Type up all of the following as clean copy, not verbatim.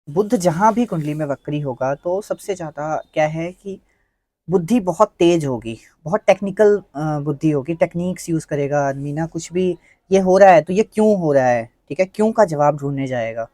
बुध जहाँ भी कुंडली में वक्री होगा तो सबसे ज़्यादा क्या है कि बुद्धि बहुत तेज होगी, बहुत टेक्निकल बुद्धि होगी, टेक्निक्स यूज़ करेगा आदमी ना। कुछ भी ये हो रहा है तो ये क्यों हो रहा है, ठीक है? क्यों का जवाब ढूँढने जाएगा।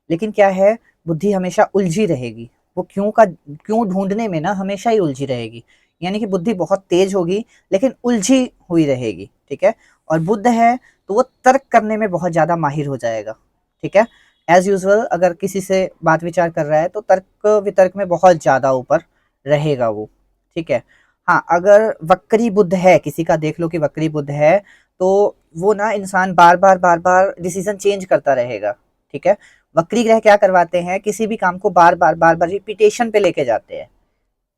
लेकिन क्या है, बुद्धि हमेशा उलझी रहेगी, वो क्यों ढूँढने में ना हमेशा ही उलझी रहेगी। यानी कि बुद्धि बहुत तेज होगी लेकिन उलझी हुई रहेगी, ठीक है? और बुध है तो वो तर्क करने में बहुत ज़्यादा माहिर हो जाएगा, ठीक है? एज़ यूजुअल अगर किसी से बात विचार कर रहा है तो तर्क वितर्क में बहुत ज़्यादा ऊपर रहेगा वो, ठीक है। हाँ, अगर वक्री बुध है, किसी का देख लो कि वक्री बुध है, तो वो ना इंसान बार-बार डिसीज़न चेंज करता रहेगा, ठीक है। वक्री ग्रह क्या करवाते हैं, किसी भी काम को बार-बार रिपीटेशन पे लेके जाते हैं,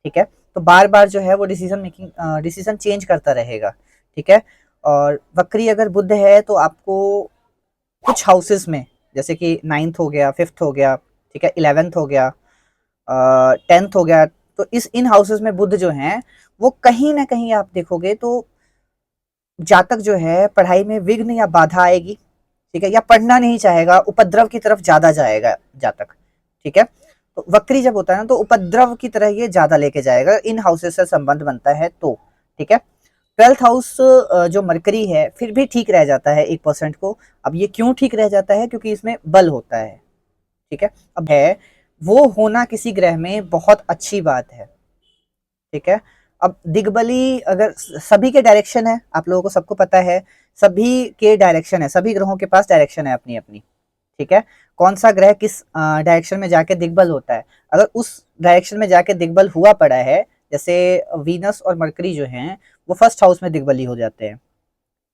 ठीक है। तो बार-बार जो है वो डिसीज़न चेंज करता रहेगा, ठीक है। और वक्री अगर बुध है तो आपको कुछ हाउसेस में, जैसे कि 9th हो गया, 5th हो गया, ठीक है, 11th हो गया, 10th हो गया, तो इन हाउसेस में बुध जो हैं वो कहीं ना कहीं आप देखोगे तो जातक जो है पढ़ाई में विघ्न या बाधा आएगी, ठीक है, या पढ़ना नहीं चाहेगा, उपद्रव की तरफ ज्यादा जाएगा जातक, ठीक है। तो वक्री जब होता है ना तो उपद्रव की तरह ये ज्यादा लेके जाएगा, इन हाउसेस से संबंध बनता है तो, ठीक है। 12th हाउस जो मरकरी है फिर भी ठीक रह जाता है 1% को। अब ये क्यों ठीक रह जाता है, क्योंकि इसमें बल होता है, ठीक है। अब है वो होना किसी ग्रह में बहुत अच्छी बात है, ठीक है। अब दिग्बली अगर सभी के डायरेक्शन है, आप लोगों को सबको पता है, सभी के डायरेक्शन है, सभी ग्रहों के पास डायरेक्शन है अपनी अपनी, ठीक है। कौन सा ग्रह किस डायरेक्शन में जाके दिग्बल होता है, अगर उस डायरेक्शन में जाके दिग्बल हुआ पड़ा है, जैसे वीनस और मरकरी जो हैं वो फर्स्ट हाउस में दिग्बली हो जाते हैं,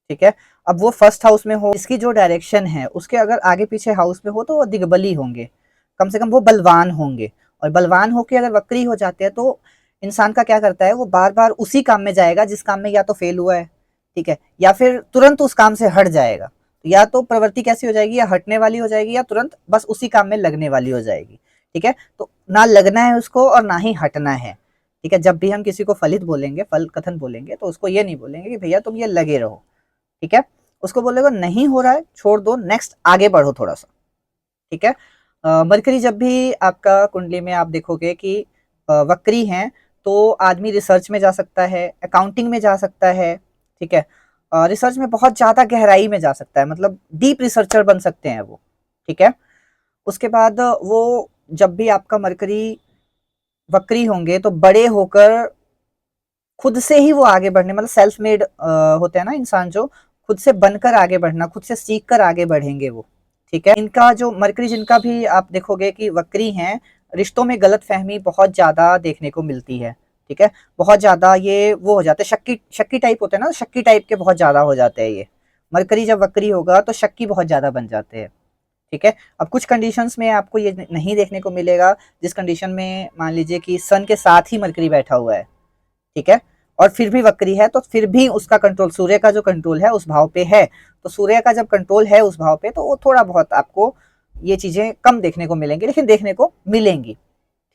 ठीक है। अब वो फर्स्ट हाउस में हो, इसकी जो डायरेक्शन है उसके अगर आगे पीछे हाउस में हो तो वो दिग्बली होंगे, कम से कम वो बलवान होंगे। और बलवान होके अगर वक्री हो जाते हैं तो इंसान का क्या करता है, वो बार बार उसी काम में जाएगा जिस काम में या तो फेल हुआ है, ठीक है, या फिर तुरंत उस काम से हट जाएगा। या तो प्रवृत्ति कैसी हो जाएगी, या हटने वाली हो जाएगी, या तुरंत बस उसी काम में लगने वाली हो जाएगी, ठीक है। तो ना लगना है उसको और ना ही हटना है, ठीक है। जब भी हम किसी को फलित बोलेंगे, फल कथन बोलेंगे, तो उसको ये नहीं बोलेंगे कि भैया तुम ये लगे रहो, ठीक है। उसको बोलेगा नहीं हो रहा है छोड़ दो, नेक्स्ट आगे बढ़ो थोड़ा सा, ठीक है। मरकरी जब भी आपका कुंडली में आप देखोगे कि वक्री हैं तो आदमी रिसर्च में जा सकता है, अकाउंटिंग में जा सकता है, ठीक है। रिसर्च में बहुत ज्यादा गहराई में जा सकता है, मतलब डीप रिसर्चर बन सकते हैं वो, ठीक है। उसके बाद वो जब भी आपका मरकरी वक्री होंगे तो बड़े होकर खुद से ही वो आगे बढ़ने, मतलब सेल्फ मेड होते हैं ना इंसान, जो खुद से बनकर आगे बढ़ना, खुद से सीख कर आगे बढ़ेंगे वो, ठीक है। इनका जो मरकरी जिनका भी आप देखोगे कि वक्री हैं, रिश्तों में गलत फहमी बहुत ज्यादा देखने को मिलती है, ठीक है। बहुत ज्यादा ये वो हो जाते हैं, शक्की शक्की टाइप होते हैं ना, शक्की टाइप के बहुत ज्यादा हो जाते हैं ये। मरकरी जब वक्री होगा तो शक्की बहुत ज्यादा बन जाते हैं, ठीक है। अब कुछ कंडीशंस में आपको ये नहीं देखने को मिलेगा, जिस कंडीशन में मान लीजिए कि सन के साथ ही मरकरी बैठा हुआ है, ठीक है, और फिर भी वक्री है, तो फिर भी उसका कंट्रोल, सूर्य का जो कंट्रोल है उस भाव पे है, तो सूर्य का जब कंट्रोल है उस भाव पे तो वो थोड़ा बहुत आपको ये चीजें कम देखने को मिलेंगी, लेकिन देखने को मिलेंगी,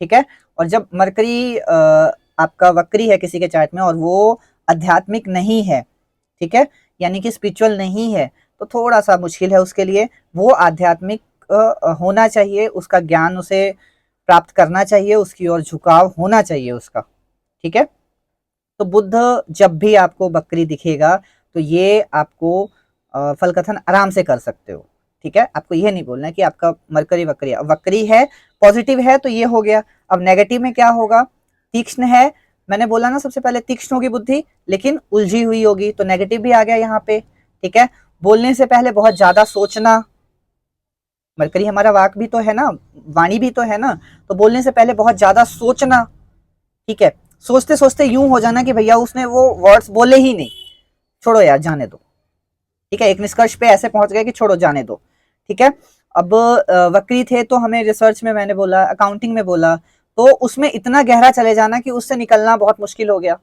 ठीक है। और जब मरकरी आपका वक्री है किसी के चार्ट में और वो आध्यात्मिक नहीं है, ठीक है, यानी कि स्पिरिचुअल नहीं है, तो थोड़ा सा मुश्किल है उसके लिए। वो आध्यात्मिक होना चाहिए, उसका ज्ञान उसे प्राप्त करना चाहिए, उसकी ओर झुकाव होना चाहिए उसका, ठीक है। तो बुध जब भी आपको बकरी दिखेगा तो ये आपको फल कथन आराम से कर सकते हो, ठीक है। आपको ये नहीं बोलना है कि आपका मरकरी वक्री है, वक्री है पॉजिटिव है तो ये हो गया। अब नेगेटिव में क्या होगा, तीक्ष्ण है, मैंने बोला ना सबसे पहले तीक्ष्ण होगी बुद्धि लेकिन उलझी हुई होगी, तो नेगेटिव भी आ गया यहाँ पे, ठीक है। बोलने से पहले बहुत ज्यादा सोचना, मरकरी हमारा वाक भी तो है ना, वाणी भी तो है ना, तो बोलने से पहले बहुत ज्यादा सोचना, ठीक है। सोचते सोचते यूं हो जाना कि भैया उसने वो वर्ड्स बोले ही नहीं, छोड़ो यार जाने दो, ठीक है, एक निष्कर्ष पे ऐसे पहुंच गए कि छोड़ो जाने दो, ठीक है। अब वक्री थे तो हमें रिसर्च में मैंने बोला, अकाउंटिंग में बोला, तो उसमें इतना गहरा चले जाना कि उससे निकलना बहुत मुश्किल हो गया,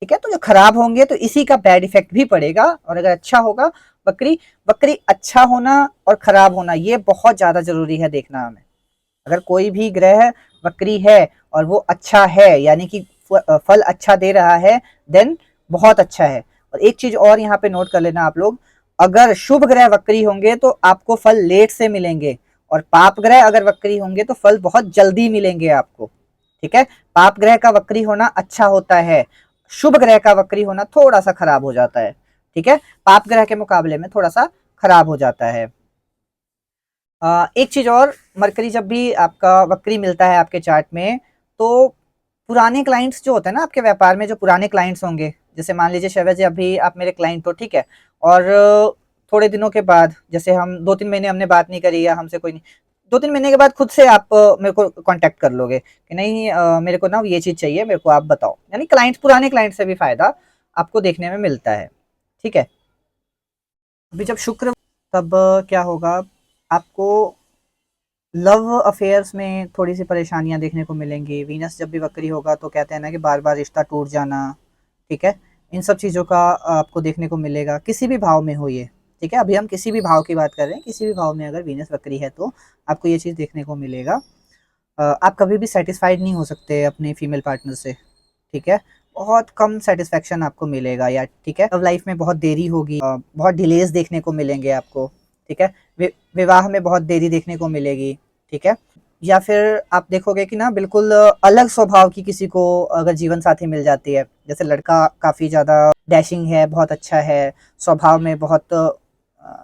ठीक है। तो जो खराब होंगे तो इसी का बैड इफेक्ट भी पड़ेगा, और अगर अच्छा होगा, बकरी बकरी अच्छा होना और खराब होना ये बहुत ज्यादा जरूरी है देखना हमें। अगर कोई भी ग्रह वक्री है और वो अच्छा है, यानी कि फल अच्छा दे रहा है, देन बहुत अच्छा है। और एक चीज और यहाँ पे नोट कर लेना आप लोग, अगर शुभ ग्रह वक्री होंगे तो आपको फल लेट से मिलेंगे, और पाप ग्रह अगर वक्री होंगे तो फल बहुत जल्दी मिलेंगे आपको, ठीक है। पाप ग्रह का वक्री होना अच्छा होता है, शुभ ग्रह का वक्री होना थोड़ा सा खराब हो जाता है, ठीक है। पाप ग्रह के मुकाबले में थोड़ा सा खराब हो जाता है। एक चीज और, मरकरी जब भी आपका वक्री मिलता है आपके चार्ट में, तो पुराने क्लाइंट्स जो होते हैं ना आपके व्यापार में, जो पुराने क्लाइंट्स होंगे, जैसे मान लीजिए शैवा जी अभी आप मेरे क्लाइंट हो, ठीक है, और थोड़े दिनों के बाद, जैसे हम 2-3 महीने हमने बात नहीं करी या हमसे कोई नहीं, 2-3 महीने के बाद खुद से आप मेरे को कांटेक्ट कर लोगे कि नहीं मेरे को ना ये चीज़ चाहिए, मेरे को आप बताओ। यानी क्लाइंट, पुराने क्लाइंट से भी फायदा आपको देखने में मिलता है, ठीक है। अभी जब शुक्र, तब क्या होगा, आपको लव अफेयर्स में थोड़ी सी परेशानियां देखने को मिलेंगी। वीनस जब भी वक्री होगा तो कहते हैं ना कि बार बार रिश्ता टूट जाना, ठीक है, इन सब चीज़ों का आपको देखने को मिलेगा, किसी भी भाव में हो ये, ठीक है। अभी हम किसी भी भाव की बात कर रहे हैं, किसी भी भाव में अगर वीनस वक्री है तो आपको ये चीज़ देखने को मिलेगा। आप कभी भी सेटिस्फाइड नहीं हो सकते अपने फीमेल पार्टनर से, ठीक है। बहुत कम सेटिस्फेक्शन आपको मिलेगा या, ठीक है। लव लाइफ में बहुत देरी होगी, बहुत डिलेज देखने को मिलेंगे आपको, ठीक है। विवाह में बहुत देरी देखने को मिलेगी, ठीक है। या फिर आप देखोगे कि ना बिल्कुल अलग स्वभाव की किसी को अगर जीवन साथी मिल जाती है, जैसे लड़का काफ़ी ज़्यादा डैशिंग है, बहुत अच्छा है, स्वभाव में बहुत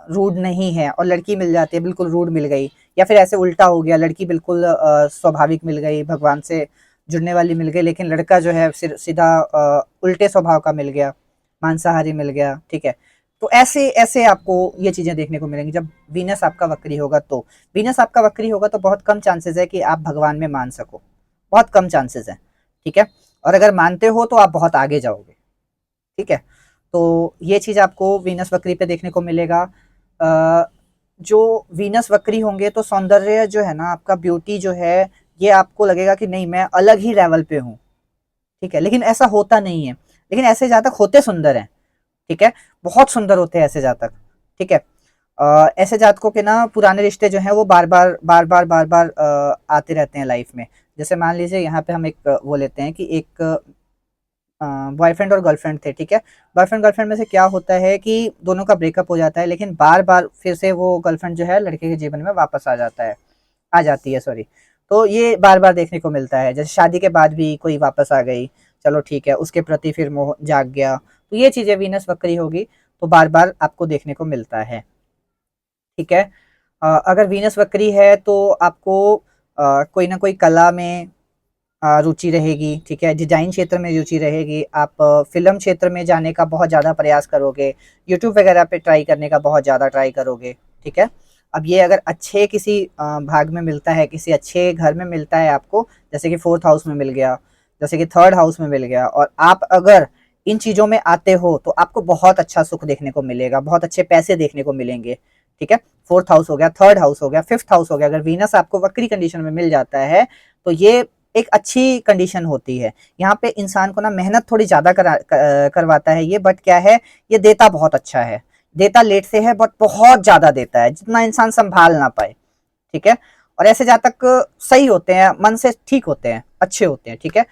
रूड नहीं है, और लड़की मिल जाती है बिल्कुल रूड मिल गई, या फिर ऐसे उल्टा हो गया, लड़की बिल्कुल स्वाभाविक मिल गई, भगवान से जुड़ने वाली मिल गई, लेकिन लड़का जो है सीधा उल्टे स्वभाव का मिल गया, मांसाहारी मिल गया, ठीक है। तो ऐसे ऐसे आपको ये चीज़ें देखने को मिलेंगी जब वीनस आपका वक्री होगा। तो वीनस आपका वक्री होगा तो बहुत कम चांसेस है कि आप भगवान में मान सको, बहुत कम चांसेस है, ठीक है। और अगर मानते हो तो आप बहुत आगे जाओगे, ठीक है। तो ये चीज़ आपको वीनस वक्री पे देखने को मिलेगा। जो वीनस वक्री होंगे तो सौंदर्य जो है ना आपका, ब्यूटी जो है, ये आपको लगेगा कि नहीं मैं अलग ही लेवल पे हूँ, ठीक है, लेकिन ऐसा होता नहीं है। लेकिन ऐसे जातक होते सुंदर हैं, ठीक है, बहुत सुंदर होते हैं ऐसे जातक, ठीक है। ऐसे जातकों के ना पुराने रिश्ते जो हैं वो बार बार आते रहते हैं लाइफ में। जैसे मान लीजिए यहाँ पे हम एक वो लेते हैं कि एक बॉयफ्रेंड और गर्लफ्रेंड थे, ठीक है। बॉयफ्रेंड गर्लफ्रेंड में से क्या होता है कि दोनों का ब्रेकअप हो जाता है, लेकिन बार बार फिर से वो गर्लफ्रेंड जो है लड़के के जीवन में वापस आ जाता है, आ जाती है, सॉरी। तो ये बार बार देखने को मिलता है, जैसे शादी के बाद भी कोई वापस आ गई, चलो ठीक है, उसके प्रति फिर मोह जाग गया। तो ये चीज़ें वीनस वक्री होगी तो बार बार आपको देखने को मिलता है, ठीक है। अगर वीनस वक्री है तो आपको कोई ना कोई कला में रुचि रहेगी, ठीक है, डिजाइन क्षेत्र में रुचि रहेगी, आप फिल्म क्षेत्र में जाने का बहुत ज़्यादा प्रयास करोगे, यूट्यूब वगैरह पे ट्राई करने का बहुत ज़्यादा ट्राई करोगे, ठीक है। अब ये अगर अच्छे किसी भाग में मिलता है, किसी अच्छे घर में मिलता है आपको, जैसे कि 4th हाउस में मिल गया, जैसे कि 3rd हाउस में मिल गया, और आप अगर इन चीज़ों में आते हो तो आपको बहुत अच्छा सुख देखने को मिलेगा, बहुत अच्छे पैसे देखने को मिलेंगे, ठीक है। 4th हाउस हो गया, 3rd हाउस हो गया, 5th हाउस हो गया, अगर वीनस आपको वक्री कंडीशन में मिल जाता है तो ये एक अच्छी कंडीशन होती है। यहाँ पे इंसान को ना मेहनत थोड़ी ज़्यादा करवाता है ये, बट क्या है, ये देता बहुत अच्छा है, देता लेट से है बट बहुत ज़्यादा देता है, जितना इंसान संभाल ना पाए, ठीक है। और ऐसे जातक सही होते हैं, मन से ठीक होते हैं, अच्छे होते हैं, ठीक है।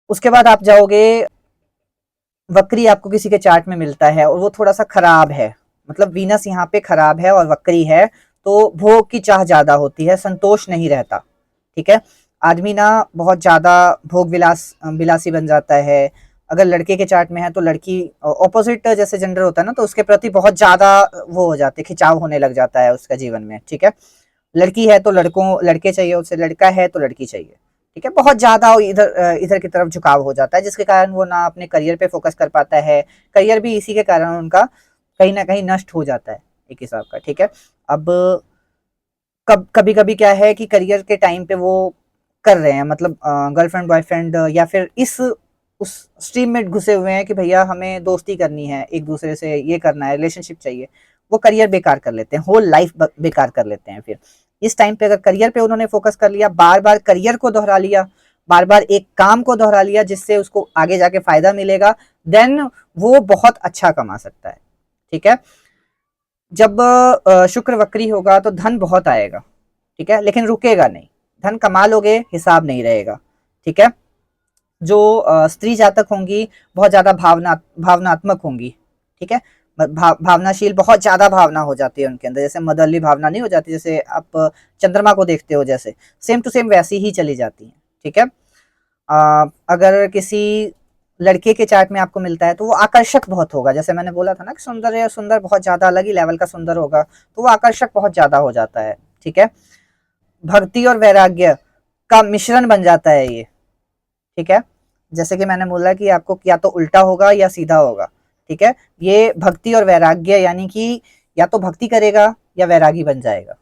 उसके बाद आप जाओगे, वक्री आपको किसी के चार्ट में मिलता है और वो थोड़ा सा खराब है, मतलब वीनस यहाँ पे खराब है और वक्री है, तो भोग की चाह ज्यादा होती है, संतोष नहीं रहता, ठीक है। आदमी ना बहुत ज्यादा भोग विलासी बन जाता है। अगर लड़के के चार्ट में है तो लड़की ऑपोजिट जैसे जेंडर होता है ना, तो उसके प्रति बहुत ज्यादा वो हो जाते, खिंचाव होने लग जाता है उसका जीवन में, ठीक है। लड़की है तो लड़के चाहिए उसे, लड़का है तो लड़की चाहिए, ठीक है। बहुत ज्यादा इधर इधर की तरफ झुकाव हो जाता है, जिसके कारण वो ना अपने करियर पे फोकस कर पाता है, करियर भी इसी के कारण उनका कहीं ना कहीं नष्ट हो जाता है एक हिसाब का, ठीक है। अब कभी कभी क्या है कि करियर के टाइम पे वो कर रहे हैं, मतलब गर्लफ्रेंड बॉयफ्रेंड या फिर इस उस स्ट्रीम में घुसे हुए हैं कि भैया हमें दोस्ती करनी है, एक दूसरे से ये करना है, रिलेशनशिप चाहिए, वो करियर बेकार कर लेते हैं, होल लाइफ बेकार कर लेते हैं। फिर इस टाइम पे अगर करियर पे उन्होंने फोकस कर लिया, बार बार करियर को दोहरा लिया, बार बार एक काम को दोहरा लिया जिससे उसको आगे जाके फायदा मिलेगा, देन वो बहुत अच्छा कमा सकता है, ठीक है। जब शुक्र वक्री होगा तो धन बहुत आएगा, ठीक है, लेकिन रुकेगा नहीं, धन कमा लोगे, हिसाब नहीं रहेगा, ठीक है। जो स्त्री जातक होंगी बहुत ज्यादा भावनात्मक होंगी, ठीक है, भावनाशील, बहुत ज्यादा भावना हो जाती है उनके अंदर, जैसे मदरली भावना नहीं हो जाती, जैसे आप चंद्रमा को देखते हो, जैसे सेम टू सेम वैसी ही चली जाती है। ठीक है। अगर किसी लड़के के चार्ट में आपको मिलता है तो वो आकर्षक बहुत होगा, जैसे मैंने बोला था ना कि सुंदर या सुंदर बहुत ज्यादा अलग ही लेवल का सुंदर होगा, तो वो आकर्षक बहुत ज्यादा हो जाता है। ठीक है। भक्ति और वैराग्य का मिश्रण बन जाता है ये। ठीक है। जैसे कि मैंने बोला कि आपको या तो उल्टा होगा या सीधा होगा। ठीक है। ये भक्ति और वैराग्य यानी कि या तो भक्ति करेगा या वैरागी बन जाएगा।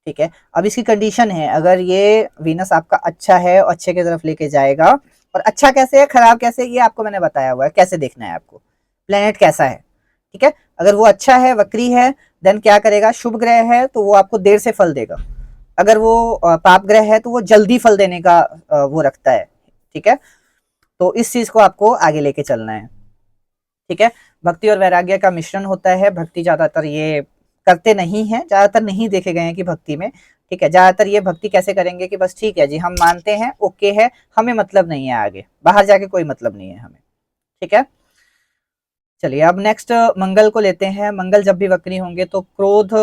ठीक है। अब इसकी कंडीशन है, अगर ये वीनस आपका अच्छा है और अच्छे की तरफ लेके जाएगा, और अच्छा कैसे है खराब कैसे है ये आपको मैंने बताया हुआ है, कैसे देखना है आपको, प्लेनेट कैसा है। ठीक है। अगर वो अच्छा है, वक्री है, देन क्या करेगा, शुभ ग्रह है तो वो आपको देर से फल देगा। अगर वो पाप ग्रह है तो वो जल्दी फल देने का वो रखता है। ठीक है। तो इस चीज को आपको आगे लेके चलना है। ठीक है। भक्ति और वैराग्य का मिश्रण होता है। भक्ति ज्यादातर ये करते नहीं है, ज्यादातर नहीं देखे गए हैं कि भक्ति में। ठीक है। ज्यादातर ये भक्ति कैसे करेंगे कि बस ठीक है जी, हम मानते हैं, ओके है, हमें मतलब नहीं है, आगे बाहर जाके कोई मतलब नहीं है हमें। ठीक है। चलिए अब नेक्स्ट मंगल को लेते हैं। मंगल जब भी वक्री होंगे तो क्रोध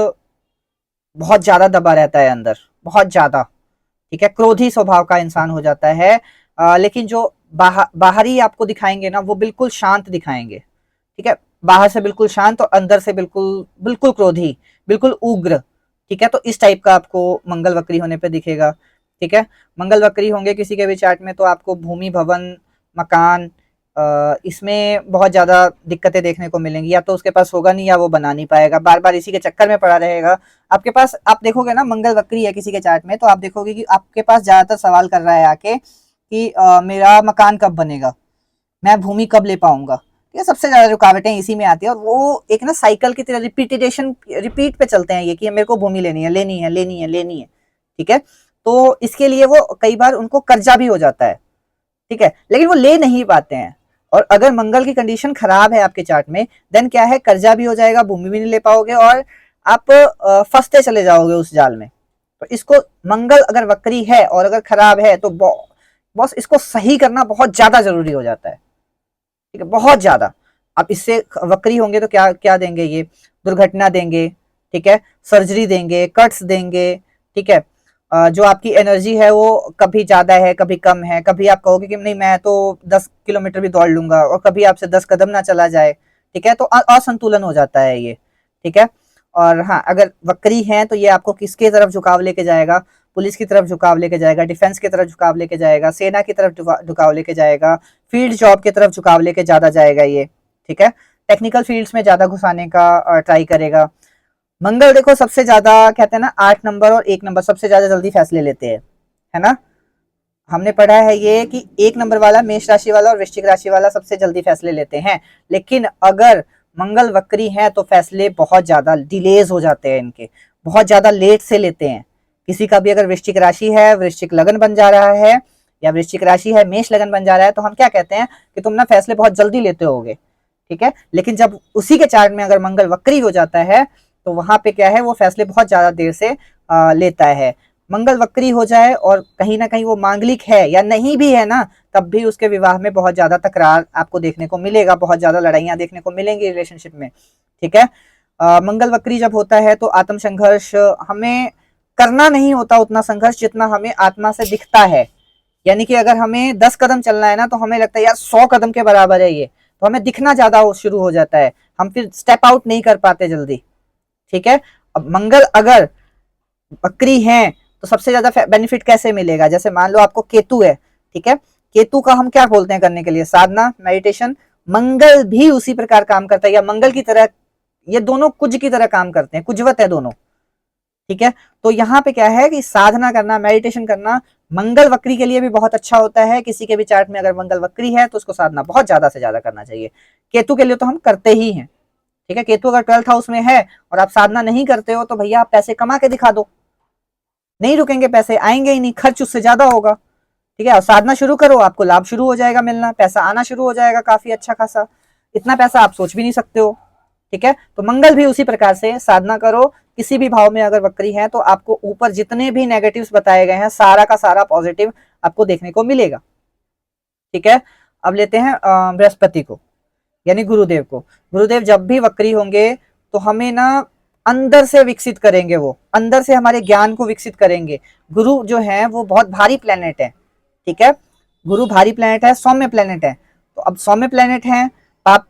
बहुत ज्यादा दबा रहता है अंदर, बहुत ज्यादा। ठीक है। क्रोधी स्वभाव का इंसान हो जाता है। लेकिन जो बाहरी आपको दिखाएंगे ना, वो बिल्कुल शांत दिखाएंगे। ठीक है। बाहर से बिल्कुल शांत और अंदर से बिल्कुल बिल्कुल क्रोधी, बिल्कुल उग्र। ठीक है। तो इस टाइप का आपको मंगल वक्री होने पे दिखेगा। ठीक है। मंगल वक्री होंगे किसी के भी चार्ट में तो आपको भूमि, भवन, मकान, इसमें बहुत ज्यादा दिक्कतें देखने को मिलेंगी। या तो उसके पास होगा नहीं या वो बना नहीं पाएगा, बार बार इसी के चक्कर में पड़ा रहेगा। आपके पास आप देखोगे ना, मंगल वक्री है किसी के चार्ट में तो आप देखोगे कि आपके पास ज्यादातर सवाल कर रहा है आके कि मेरा मकान कब बनेगा, मैं भूमि कब ले पाऊंगा। ये सबसे ज्यादा रुकावटें इसी में आती है, और वो एक ना साइकिल की तरह रिपीट पे चलते हैं ये कि मेरे को भूमि लेनी है, लेनी है, लेनी है, लेनी है। ठीक है। तो इसके लिए वो कई बार उनको कर्जा भी हो जाता है। ठीक है। लेकिन वो ले नहीं पाते हैं। और अगर मंगल की कंडीशन खराब है आपके चार्ट में, देन क्या है, कर्जा भी हो जाएगा, भूमि भी नहीं ले पाओगे, और आप फंसते चले जाओगे उस जाल में। तो इसको, मंगल अगर वक्री है और अगर खराब है तो बॉस इसको सही करना बहुत ज्यादा जरूरी हो जाता है। ठीक है। बहुत ज्यादा। आप इससे वक्री होंगे तो क्या क्या देंगे ये, दुर्घटना देंगे। ठीक है। सर्जरी देंगे, कट्स देंगे। ठीक है। जो आपकी एनर्जी है वो कभी ज्यादा है, कभी कम है, कभी आप कहोगे कि नहीं मैं तो 10 किलोमीटर भी दौड़ लूंगा, और कभी आपसे 10 कदम ना चला जाए। ठीक है। तो असंतुलन हो जाता है ये। ठीक है। और हाँ, अगर वक्री है तो ये आपको किसके तरफ झुकाव लेके जाएगा, पुलिस की तरफ झुकाव लेके जाएगा, डिफेंस की तरफ झुकाव लेके जाएगा, सेना की तरफ झुकाव लेके जाएगा, फील्ड जॉब की तरफ झुकाव लेके ज्यादा जाएगा ये। ठीक है। टेक्निकल फील्ड्स में ज्यादा घुसाने का ट्राई करेगा। मंगल देखो सबसे ज्यादा कहते हैं ना, 8 नंबर और 1 नंबर सबसे ज्यादा जल्दी फैसले लेते हैं, है ना। हमने पढ़ा है ये कि 1 नंबर वाला, मेष राशि वाला और वृश्चिक राशि वाला सबसे जल्दी फैसले लेते हैं। लेकिन अगर मंगल वक्री है तो फैसले बहुत ज्यादा डिलेज हो जाते हैं इनके, बहुत ज्यादा लेट से लेते हैं। किसी का भी अगर वृश्चिक राशि है, वृश्चिक लगन बन जा रहा है, या वृश्चिक राशि है, मेष लगन बन जा रहा है, तो हम क्या कहते हैं कि तुम ना फैसले बहुत जल्दी लेते होगे। ठीक है। लेकिन जब उसी के चार्ट में अगर मंगल वक्री हो जाता है तो वहां पे क्या है, वो फैसले बहुत ज्यादा देर से लेता है। मंगल वक्री हो जाए और कहीं ना कहीं वो मांगलिक है या नहीं भी है ना, तब भी उसके विवाह में बहुत ज्यादा तकरार आपको देखने को मिलेगा, बहुत ज्यादा लड़ाइयां देखने को मिलेंगी रिलेशनशिप में। ठीक है। मंगल वक्री जब होता है तो आत्म संघर्ष हमें करना नहीं होता, उतना संघर्ष जितना हमें आत्मा से दिखता है। यानी कि अगर हमें 10 कदम चलना है ना तो हमें लगता है यार 100 कदम के बराबर है ये, तो हमें दिखना ज्यादा शुरू हो जाता है, हम फिर स्टेप आउट नहीं कर पाते जल्दी। ठीक है। अब मंगल अगर वक्री है तो सबसे ज्यादा बेनिफिट कैसे मिलेगा, जैसे मान लो आपको केतु है। ठीक है। केतु का हम क्या बोलते हैं करने के लिए, साधना, मेडिटेशन। मंगल भी उसी प्रकार काम करता है, या मंगल की तरह, ये दोनों कुज की तरह काम करते हैं, कुजवत है दोनों। ठीक है। तो यहाँ पे क्या है कि साधना करना, मेडिटेशन करना मंगल वक्री के लिए भी बहुत अच्छा होता है। किसी के भी चार्ट में अगर मंगल वक्री है तो उसको साधना बहुत ज्यादा से ज्यादा करना चाहिए। केतु के लिए तो हम करते ही हैं। ठीक है। केतु अगर 12th हाउस में है और आप साधना नहीं करते हो तो भैया आप पैसे कमा के दिखा दो, नहीं रुकेंगे, पैसे आएंगे ही नहीं, खर्च उससे ज्यादा होगा। ठीक है। और साधना शुरू करो, आपको लाभ शुरू हो जाएगा मिलना, पैसा आना शुरू हो जाएगा काफी अच्छा खासा, इतना पैसा आप सोच भी नहीं सकते हो। ठीक है। तो मंगल भी उसी प्रकार से, साधना करो, किसी भी भाव में अगर वक्री है तो आपको ऊपर जितने भी नेगेटिव्स बताए गए हैं सारा का सारा पॉजिटिव आपको देखने को मिलेगा। ठीक है। अब लेते हैं बृहस्पति को। यानी गुरुदेव को। गुरुदेव जब भी वक्री होंगे तो हमें ना अंदर से विकसित करेंगे, वो अंदर से हमारे ज्ञान को विकसित करेंगे। गुरु जो है वो बहुत भारी प्लेनेट है, ठीक है, गुरु भारी प्लेनेट है, सौम्य प्लेनेट है। तो अब सौम्य प्लेनेट है, पाप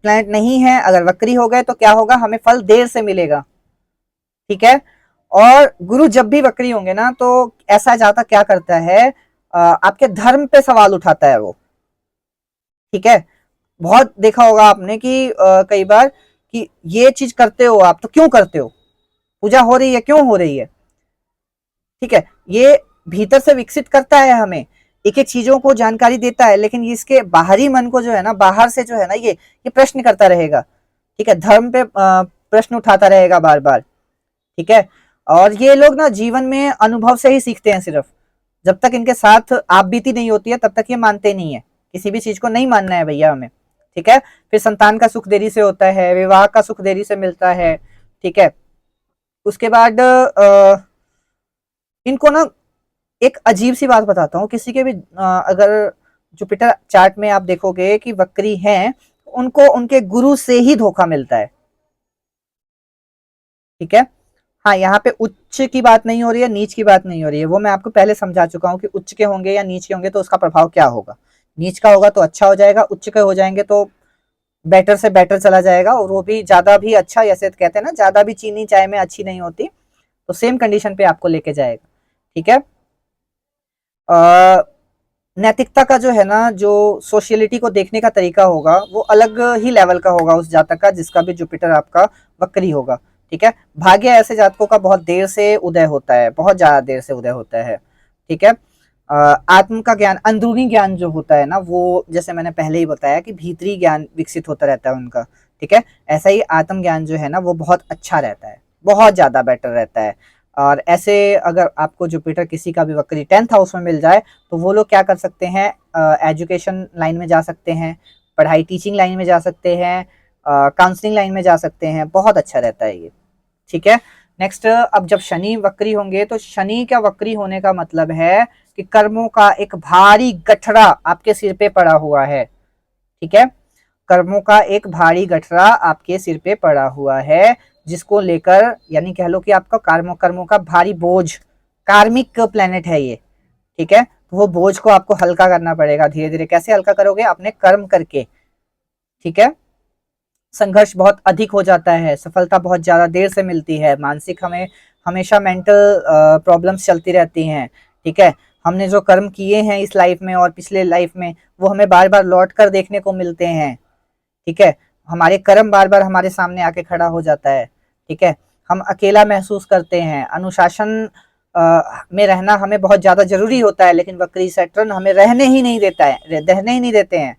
प्लेनेट नहीं है, अगर वक्री हो गए तो क्या होगा, हमें फल देर से मिलेगा, ठीक है। और गुरु जब भी वक्री होंगे ना तो ऐसा जाता क्या करता है, आपके धर्म पे सवाल उठाता है वो, ठीक है। बहुत देखा होगा आपने कि कई बार कि ये चीज करते हो आप तो क्यों करते हो, पूजा हो रही है क्यों हो रही है, ठीक है। ये भीतर से विकसित करता है हमें, एक एक चीजों को जानकारी देता है, लेकिन इसके बाहरी मन को जो है ना, बाहर से जो है ना, ये प्रश्न करता रहेगा, ठीक है, धर्म पे प्रश्न उठाता रहेगा बार बार, ठीक है। और ये लोग ना जीवन में अनुभव से ही सीखते हैं सिर्फ, जब तक इनके साथ आप बीती नहीं होती है तब तक ये मानते नहीं है, किसी भी चीज को नहीं मानना है भैया हमें, ठीक है। फिर संतान का सुख देरी से होता है, विवाह का सुख देरी से मिलता है, ठीक है। उसके बाद इनको ना एक अजीब सी बात बताता हूँ, किसी के भी अगर जुपिटर चार्ट में आप देखोगे कि वक्री हैं, उनको उनके गुरु से ही धोखा मिलता है, ठीक है। हाँ, यहाँ पे उच्च की बात नहीं हो रही है, नीच की बात नहीं हो रही है, वो मैं आपको पहले समझा चुका हूँ कि उच्च के होंगे या नीच के होंगे तो उसका प्रभाव क्या होगा। नीच का होगा तो अच्छा हो जाएगा, उच्च के हो जाएंगे तो बेटर से बेटर चला जाएगा, और वो भी ज्यादा भी अच्छा, जैसे कहते हैं ना ज्यादा भी चीनी चाय में अच्छी नहीं होती, तो सेम कंडीशन पे आपको लेके जाएगा, ठीक है। नैतिकता का जो है ना, जो सोशलिटी को देखने का तरीका होगा वो अलग ही लेवल का होगा उस जातक का जिसका भी जुपिटर आपका वक्री होगा, ठीक है। भाग्य ऐसे जातकों का बहुत देर से उदय होता है, बहुत ज्यादा देर से उदय होता है, ठीक है। आत्म का ज्ञान, अंदरूनी ज्ञान जो होता है ना, वो जैसे मैंने पहले ही बताया कि भीतरी ज्ञान विकसित होता रहता है उनका, ठीक है। ऐसा ही आत्म ज्ञान जो है ना वो बहुत अच्छा रहता है, बहुत ज्यादा बेटर रहता है। और ऐसे अगर आपको जुपिटर किसी का भी वक्री 10th हाउस में मिल जाए तो वो लोग क्या कर सकते हैं, एजुकेशन लाइन में जा सकते हैं, पढ़ाई टीचिंग लाइन में जा सकते हैं, काउंसलिंग लाइन में जा सकते हैं, बहुत अच्छा रहता है ये, ठीक है। नेक्स्ट, अब जब शनि वक्री होंगे तो शनि का वक्री होने का मतलब है कि कर्मों का एक भारी गठरा आपके सिर पे पड़ा हुआ है, ठीक है। कर्मों का एक भारी गठरा आपके सिर पे पड़ा हुआ है, जिसको लेकर यानी कह लो कि आपका कर्मों कर्मों का भारी बोझ, कार्मिक प्लेनेट है ये, ठीक है। तो वो बोझ को आपको हल्का करना पड़ेगा धीरे धीरे। कैसे हल्का करोगे, अपने कर्म करके, ठीक है। संघर्ष बहुत अधिक हो जाता है, सफलता बहुत ज्यादा देर से मिलती है, मानसिक हमें हमेशा मेंटल प्रॉब्लम्स चलती रहती हैं, ठीक है। हमने जो कर्म किए हैं इस लाइफ में और पिछले लाइफ में वो हमें बार बार लौट कर देखने को मिलते हैं, ठीक है। हमारे कर्म बार बार हमारे सामने आके खड़ा हो जाता है, ठीक है। हम अकेला महसूस करते हैं, अनुशासन में रहना हमें बहुत ज्यादा जरूरी होता है, लेकिन वक्री सैटर्न हमें रहने ही नहीं देता है, रहने ही नहीं देते हैं,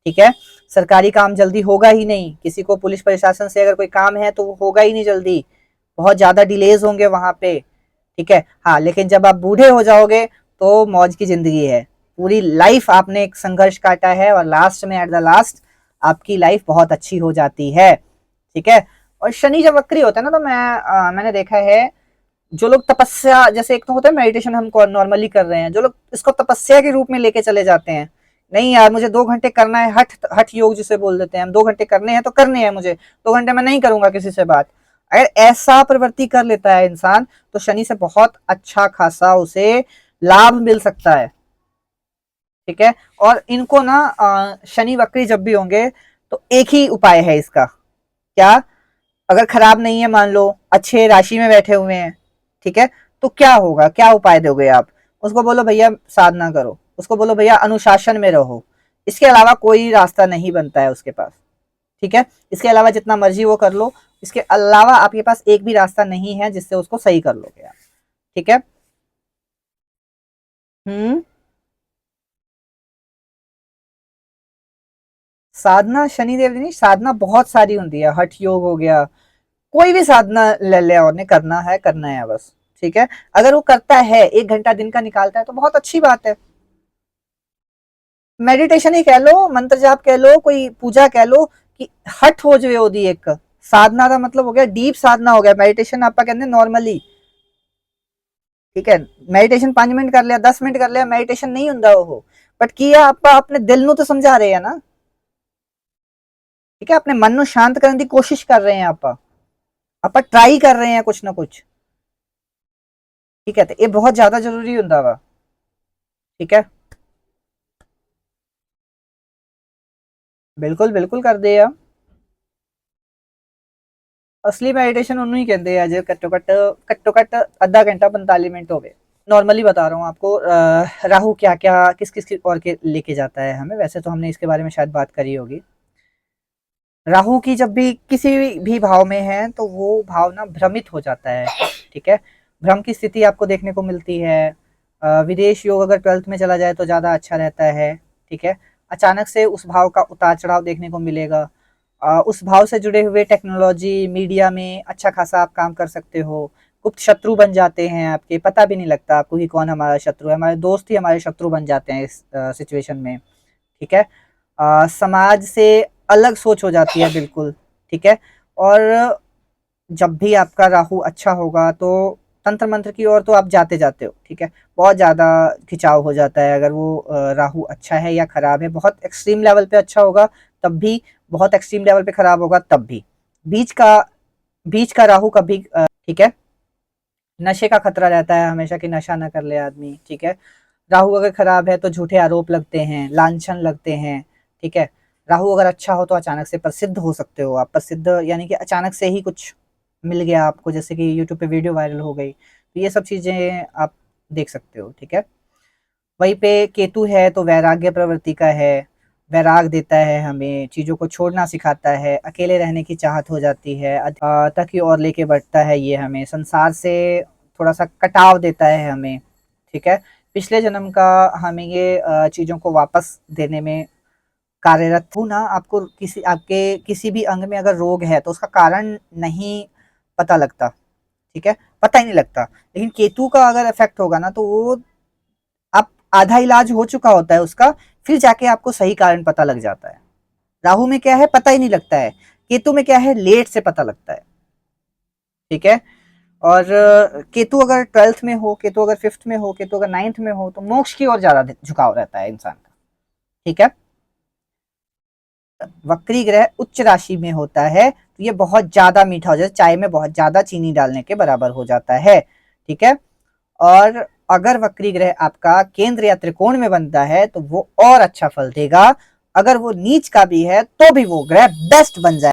ठीक है। सरकारी काम जल्दी होगा ही नहीं, किसी को पुलिस प्रशासन से अगर कोई काम है तो वो होगा ही नहीं जल्दी, बहुत ज्यादा डिलेज होंगे वहां पे, ठीक है। हाँ, लेकिन जब आप बूढ़े हो जाओगे तो मौज की जिंदगी है, पूरी लाइफ आपने एक संघर्ष काटा है और लास्ट में एट द लास्ट आपकी लाइफ बहुत अच्छी हो जाती है, ठीक है। और शनि जब वक्री होता है ना तो मैंने देखा है जो लोग तपस्या, जैसे एक तो होता है मेडिटेशन हम नॉर्मली कर रहे हैं, जो लोग इसको तपस्या के रूप में लेके चले जाते हैं, नहीं यार मुझे 2 घंटे करना है, हठ हठ योग जिसे बोल देते हैं हम, 2 घंटे करने हैं तो करने हैं मुझे, 2 घंटे मैं नहीं करूंगा किसी से बात, अगर ऐसा प्रवृत्ति कर लेता है इंसान तो शनि से बहुत अच्छा खासा उसे लाभ मिल सकता है, ठीक है। और इनको ना शनि वक्री जब भी होंगे तो एक ही उपाय है इसका, क्या, अगर खराब नहीं है, मान लो अच्छे राशि में बैठे हुए हैं, ठीक है, तो क्या होगा, क्या उपाय दोगे आप, उसको बोलो भैया साधना करो, उसको बोलो भैया अनुशासन में रहो, इसके अलावा कोई रास्ता नहीं बनता है उसके पास, ठीक है। इसके अलावा जितना मर्जी वो कर लो, इसके अलावा आपके पास एक भी रास्ता नहीं है जिससे उसको सही कर लोगे आप, ठीक है। हम्म। साधना शनिदेव जी नहीं, साधना बहुत सारी होती है, हठ योग हो गया, कोई भी साधना ले ले और ने करना है बस, ठीक है। अगर वो करता है 1 घंटा दिन का निकालता है तो बहुत अच्छी बात है, मेडिटेशन ही कह लो, मंत्र जाप कह लो, कोई पूजा कह लो, कि हट हो जो ओदी एक साधना का मतलब हो गया डीप साधना हो गया, मेडिटेशन आपका कहते हैं नॉर्मली, ठीक है। मेडिटेशन 5 मिनट कर लिया, 10 मिनट कर लिया, मेडिटेशन नहीं होता वो, बट किया आप अपने दिल नु तो समझा रहे हैं ना, ठीक है, अपने मन ਨੂੰ शांत करने की कोशिश कर रहे हैं आप ट्राई कर रहे हैं कुछ ना कुछ। ठीक है, तो ये बहुत ज्यादा जरूरी होंदा वा। ठीक है, बिल्कुल बिल्कुल कर दे आ। असली मेडिटेशन ਉਹਨੂੰ ही कहते हैं जो घट्टो घट आधा घंटा 45 मिनट हो गए। नॉर्मली बता रहा हूँ आपको, राहु क्या क्या किस किस और के लेके जाता है हमें, वैसे तो हमने इसके बारे में शायद बात करी होगी। राहु की जब भी किसी भी भाव में है तो वो भाव ना भ्रमित हो जाता है। ठीक है, भ्रम की स्थिति आपको देखने को मिलती है। विदेश योग अगर 12th में चला जाए तो ज़्यादा अच्छा रहता है। ठीक है, अचानक से उस भाव का उतार चढ़ाव देखने को मिलेगा। उस भाव से जुड़े हुए टेक्नोलॉजी मीडिया में अच्छा खासा आप काम कर सकते हो। गुप्त शत्रु बन जाते हैं आपके, पता भी नहीं लगता आपको कि कौन हमारा शत्रु है, हमारे दोस्त ही हमारे शत्रु बन जाते हैं इस सिचुएशन में। ठीक है, समाज से अलग सोच हो जाती है बिल्कुल। ठीक है, और जब भी आपका राहु अच्छा होगा तो तंत्र मंत्र की ओर तो आप जाते जाते हो। ठीक है, बहुत ज़्यादा खिंचाव हो जाता है अगर वो राहु अच्छा है या खराब है। बहुत एक्सट्रीम लेवल पे अच्छा होगा तब भी, बहुत एक्सट्रीम लेवल पे खराब होगा तब भी। बीच का बीच का राहु कभी ठीक है, नशे का खतरा रहता है हमेशा कि नशा ना कर ले आदमी। ठीक है, राहु अगर खराब है तो झूठे आरोप लगते हैं, लांछन लगते हैं। ठीक है, राहु अगर अच्छा हो तो अचानक से प्रसिद्ध हो सकते हो आप। प्रसिद्ध यानी कि अचानक से ही कुछ मिल गया आपको, जैसे कि यूट्यूब पे वीडियो वायरल हो गई, तो ये सब चीज़ें आप देख सकते हो। ठीक है, वहीं पे केतु है तो वैराग्य प्रवृत्ति का है, वैराग देता है हमें, चीज़ों को छोड़ना सिखाता है, अकेले रहने की चाहत हो जाती है, तक की ओर लेके बढ़ता है ये हमें, संसार से थोड़ा सा कटाव देता है हमें। ठीक है, पिछले जन्म का हमें ये चीज़ों को वापस देने में कार्यरत हूँ ना। आपको किसी आपके किसी भी अंग में अगर रोग है तो उसका कारण नहीं पता लगता। ठीक है, पता ही नहीं लगता। लेकिन केतु का अगर इफेक्ट होगा ना तो वो आप आधा इलाज हो चुका होता है उसका, फिर जाके आपको सही कारण पता लग जाता है। राहु में क्या है, पता ही नहीं लगता है। केतु में क्या है, लेट से पता लगता है। ठीक है, और केतु अगर 12th में हो, केतु अगर 5th में हो, केतु अगर 9th में हो तो मोक्ष की ओर ज्यादा झुकाव रहता है इंसान का। ठीक है, वक्री ग्रह उच्च राशि में होता है तो ये बहुत ज्यादा मीठा हो जाता है, चाय में बहुत ज्यादा चीनी डालने के बराबर हो जाता है। ठीक है, और अगर वक्री ग्रह आपका केंद्र या त्रिकोण में बनता है तो वो और अच्छा फल देगा। अगर वो नीच का भी है तो भी वो ग्रह बेस्ट बन जाए।